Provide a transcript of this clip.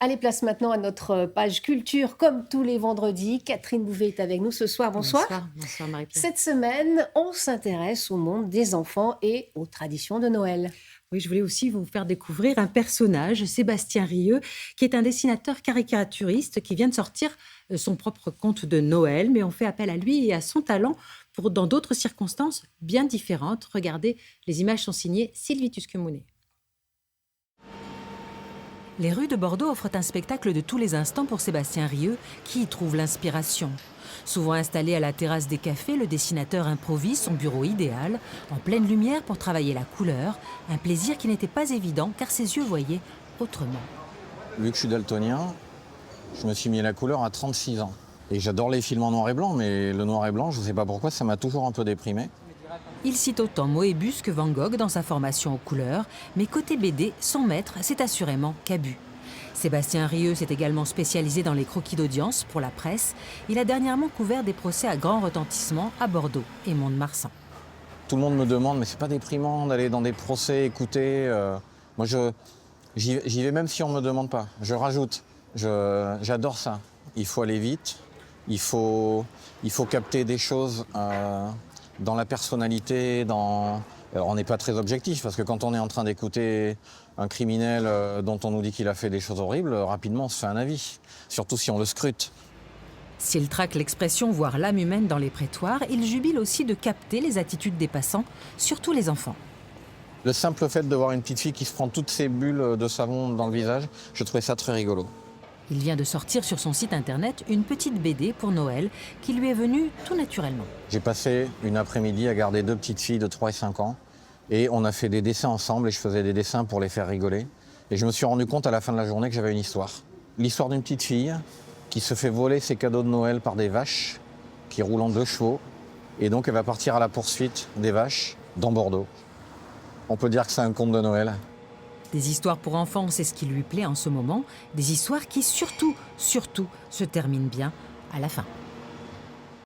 Allez, place maintenant à notre page culture, comme tous les vendredis. Catherine Bouvet est avec nous ce soir. Bonsoir. Bonsoir, bonsoir Marie-Pierre. Cette semaine, on s'intéresse au monde des enfants et aux traditions de Noël. Oui, je voulais aussi vous faire découvrir un personnage, Sébastien Rieux, qui est un dessinateur caricaturiste qui vient de sortir son propre conte de Noël, mais on fait appel à lui et à son talent pour dans d'autres circonstances bien différentes. Regardez, les images sont signées Sylvie Tusquemounet. Les rues de Bordeaux offrent un spectacle de tous les instants pour Sébastien Rieux, qui y trouve l'inspiration. Souvent installé à la terrasse des cafés, le dessinateur improvise son bureau idéal, en pleine lumière pour travailler la couleur, un plaisir qui n'était pas évident car ses yeux voyaient autrement. Vu que je suis daltonien, je me suis mis à la couleur à 36 ans. Et j'adore les films en noir et blanc, mais le noir et blanc, je ne sais pas pourquoi, ça m'a toujours un peu déprimé. Il cite autant Moebius que Van Gogh dans sa formation aux couleurs, mais côté BD, son maître, c'est assurément Cabu. Sébastien Rieux s'est également spécialisé dans les croquis d'audience pour la presse. Il a dernièrement couvert des procès à grand retentissement à Bordeaux et Mont-de-Marsan. Tout le monde me demande, mais c'est pas déprimant d'aller dans des procès, écouter. Moi, j'y vais même si on ne me demande pas. Je rajoute. J'adore ça. Il faut aller vite. Il faut capter des choses dans la personnalité, Alors, on n'est pas très objectif, parce que quand on est en train d'écouter un criminel dont on nous dit qu'il a fait des choses horribles, rapidement on se fait un avis, surtout si on le scrute. S'il traque l'expression, voire l'âme humaine dans les prétoires, il jubile aussi de capter les attitudes des passants, surtout les enfants. Le simple fait de voir une petite fille qui se prend toutes ses bulles de savon dans le visage, je trouvais ça très rigolo. Il vient de sortir sur son site internet une petite BD pour Noël qui lui est venue tout naturellement. J'ai passé une après-midi à garder deux petites filles de 3 et 5 ans et on a fait des dessins ensemble et je faisais des dessins pour les faire rigoler. Et je me suis rendu compte à la fin de la journée que j'avais une histoire. L'histoire d'une petite fille qui se fait voler ses cadeaux de Noël par des vaches qui roulent en 2 chevaux et donc elle va partir à la poursuite des vaches dans Bordeaux. On peut dire que c'est un conte de Noël. Des histoires pour enfants, c'est ce qui lui plaît en ce moment. Des histoires qui surtout se terminent bien à la fin.